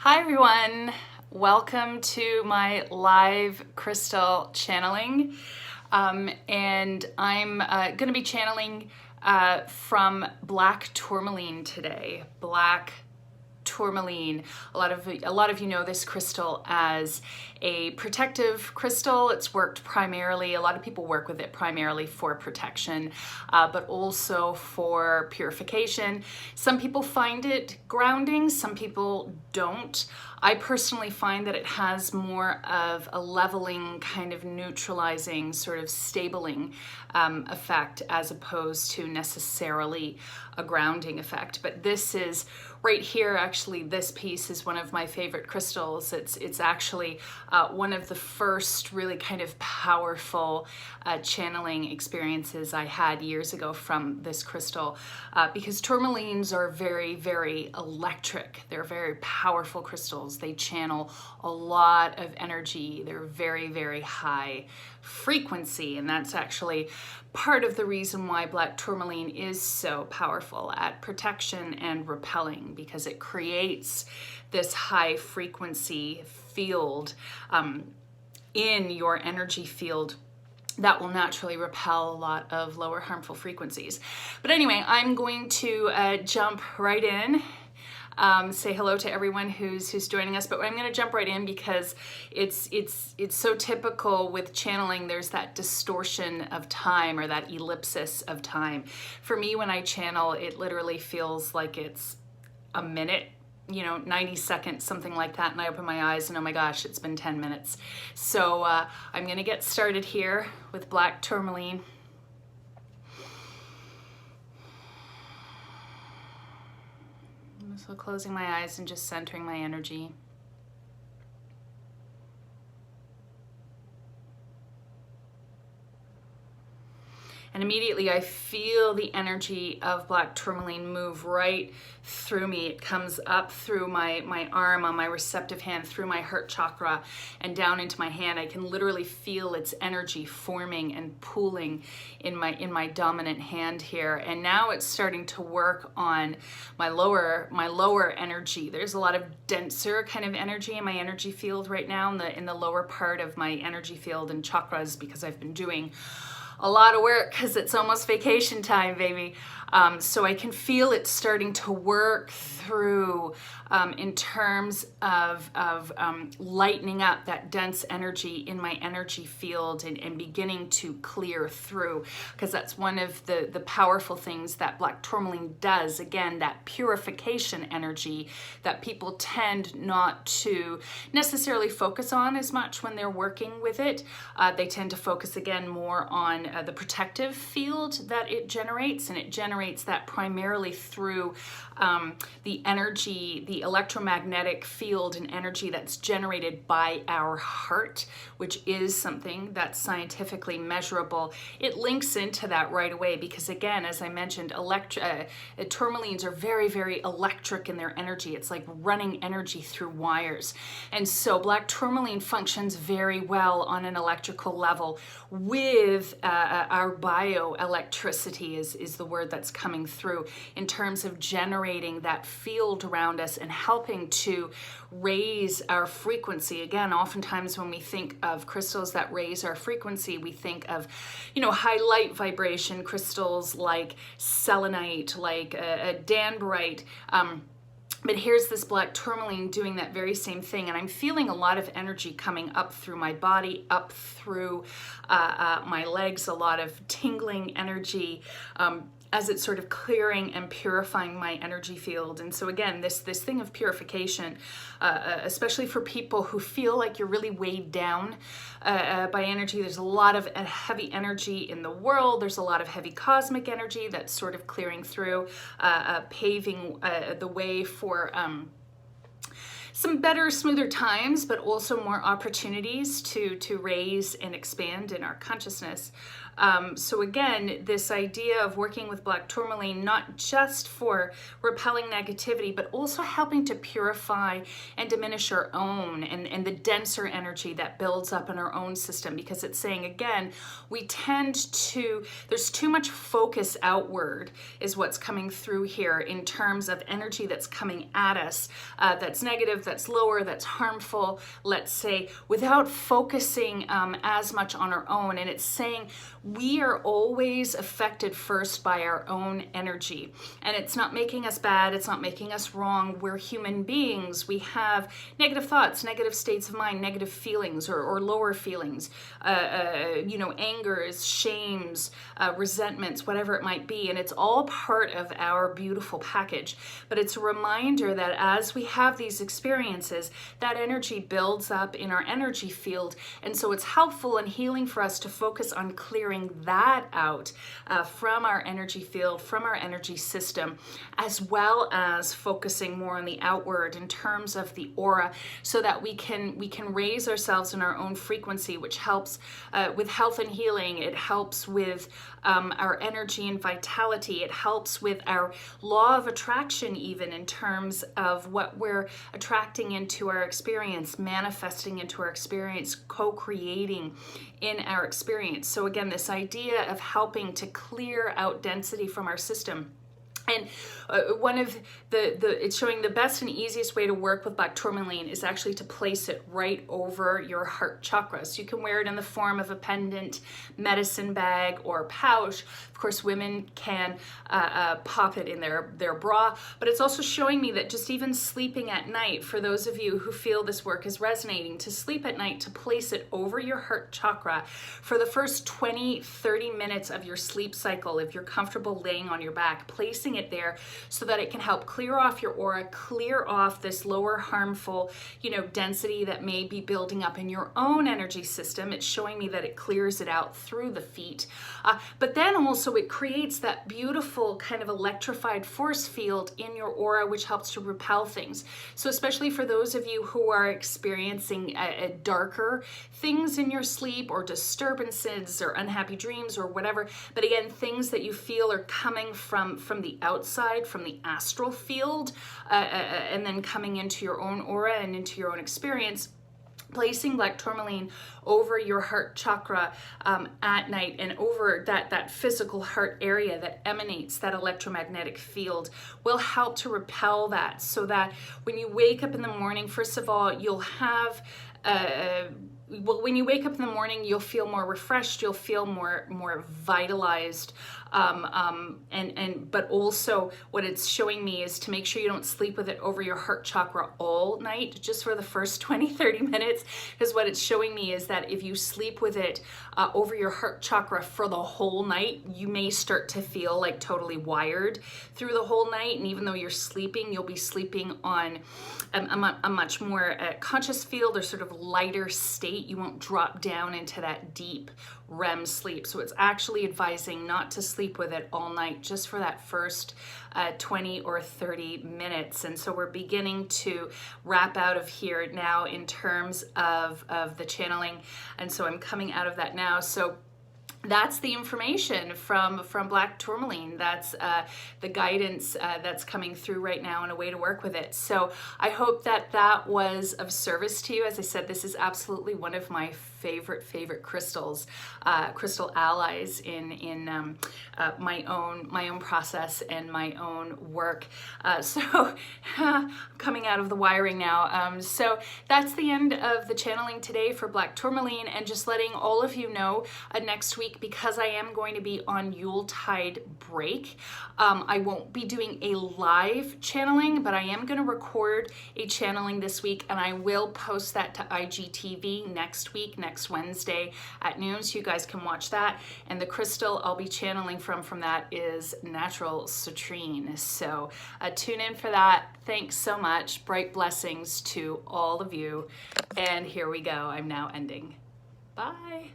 Hi everyone, welcome to my live crystal channeling. And I'm going to be channeling from Black Tourmaline today. Black Tourmaline. A lot of you know this crystal as a protective crystal. It's worked primarily, a lot of people work with it primarily for protection, but also for purification. Some people find it grounding, some people don't. I personally find that it has more of a leveling, kind of neutralizing, sort of stabling effect as opposed to necessarily a grounding effect. But this is right here, actually, this piece is one of my favorite crystals. It's actually one of the first really kind of powerful channeling experiences I had years ago from this crystal, because tourmalines are very, very electric. They're very powerful crystals. They channel a lot of energy. They're very, very high frequency, and that's actually part of the reason why Black Tourmaline is so powerful at protection and repelling, because it creates this high frequency field in your energy field that will naturally repel a lot of lower harmful frequencies. But anyway, I'm going to jump right in. Say hello to everyone who's joining us, but I'm going to jump right in because it's so typical with channeling. There's that distortion of time, or that ellipsis of time. For me, when I channel, it literally feels like it's a minute, 90 seconds, something like that, and I open my eyes and oh my gosh, it's been 10 minutes. So I'm going to get started here with Black Tourmaline. So closing my eyes and just centering my energy. And immediately I feel the energy of Black Tourmaline move right through me. It comes up through my arm, on my receptive hand, through my heart chakra, and down into my hand. I can literally feel its energy forming and pooling in my dominant hand here. And now it's starting to work on my lower energy. There's a lot of denser kind of energy in my energy field right now, in the lower part of my energy field and chakras, because I've been doing a lot of work because it's almost vacation time, baby. So I can feel it starting to work through in terms of lightening up that dense energy in my energy field and beginning to clear through, because that's one of the powerful things that Black Tourmaline does. Again, that purification energy that people tend not to necessarily focus on as much when they're working with it. They tend to focus again more on the protective field that it generates, and it generates that primarily through the energy, the electromagnetic field and energy that's generated by our heart, which is something that's scientifically measurable. It links into that right away because, again, as I mentioned, tourmalines are very, very electric in their energy. It's like running energy through wires. And so Black Tourmaline functions very well on an electrical level with our bioelectricity is the word that's coming through, in terms of generating that field around us and helping to raise our frequency. Again, oftentimes when we think of crystals that raise our frequency, we think of, high light vibration crystals like selenite, like a danbarite. But here's this Black Tourmaline doing that very same thing, and I'm feeling a lot of energy coming up through my body, up through my legs, a lot of tingling energy as it's sort of clearing and purifying my energy field. And so again, this thing of purification, especially for people who feel like you're really weighed down by energy. There's a lot of heavy energy in the world. There's a lot of heavy cosmic energy that's sort of clearing through, paving the way for some better, smoother times, but also more opportunities to raise and expand in our consciousness. So again, this idea of working with black tourmaline, not just for repelling negativity, but also helping to purify and diminish our own and the denser energy that builds up in our own system, because it's saying, again, we tend to, there's too much focus outward is what's coming through here in terms of energy that's coming at us, that's negative, that's lower, that's harmful, let's say, without focusing as much on our own. And it's saying we are always affected first by our own energy. And it's not making us bad, it's not making us wrong. We're human beings. We have negative thoughts, negative states of mind, negative feelings or lower feelings, angers, shames, resentments, whatever it might be. And it's all part of our beautiful package. But it's a reminder that as we have these experiences, that energy builds up in our energy field. And so it's helpful and healing for us to focus on clearing that out from our energy field, from our energy system, as well as focusing more on the outward in terms of the aura, so that we can raise ourselves in our own frequency, which helps with health and healing. It helps with our energy and vitality. It helps with our law of attraction, even in terms of what we're attracting into our experience, manifesting into our experience, co-creating in our experience. So again, this idea of helping to clear out density from our system. And one of it's showing the best and easiest way to work with black tourmaline is actually to place it right over your heart chakra. So you can wear it in the form of a pendant, medicine bag, or pouch. Of course, women can pop it in their bra, but it's also showing me that just even sleeping at night, for those of you who feel this work is resonating, to sleep at night, to place it over your heart chakra for the first 20-30 minutes of your sleep cycle, if you're comfortable laying on your back, placing it there so that it can help clear off your aura, clear off this lower harmful, density that may be building up in your own energy system. It's showing me that it clears it out through the feet. But then also it creates that beautiful kind of electrified force field in your aura, which helps to repel things. So especially for those of you who are experiencing darker things in your sleep, or disturbances or unhappy dreams or whatever, but again, things that you feel are coming from the outside, from the astral field, and then coming into your own aura and into your own experience, placing black tourmaline over your heart chakra at night and over that physical heart area that emanates that electromagnetic field will help to repel that, so that when you wake up in the morning, first of all, you'll have when you wake up in the morning, you'll feel more refreshed, you'll feel more vitalized, but also what it's showing me is to make sure you don't sleep with it over your heart chakra all night, just for the first 20-30 minutes, because what it's showing me is that if you sleep with it over your heart chakra for the whole night, you may start to feel like totally wired through the whole night, and even though you're sleeping, you'll be sleeping on a much more conscious field, or sort of lighter state. You won't drop down into that deep REM sleep. So it's actually advising not to sleep with it all night, just for that first 20 or 30 minutes. And so we're beginning to wrap out of here now in terms of the channeling. And so I'm coming out of that now. So that's the information from black tourmaline. That's the guidance that's coming through right now, and a way to work with it. So I hope that was of service to you. As I said, this is absolutely one of my favorite crystals, crystal allies in my own process and my own work. So coming out of the wiring now. So that's the end of the channeling today for black tourmaline, and just letting all of you know next week, because I am going to be on Yuletide break, I won't be doing a live channeling, but I am going to record a channeling this week, and I will post that to IGTV next week, next Wednesday at noon, so you guys can watch that. And the crystal I'll be channeling from that is natural citrine. So tune in for that. Thanks so much. Bright blessings to all of you. And here we go. I'm now ending. Bye.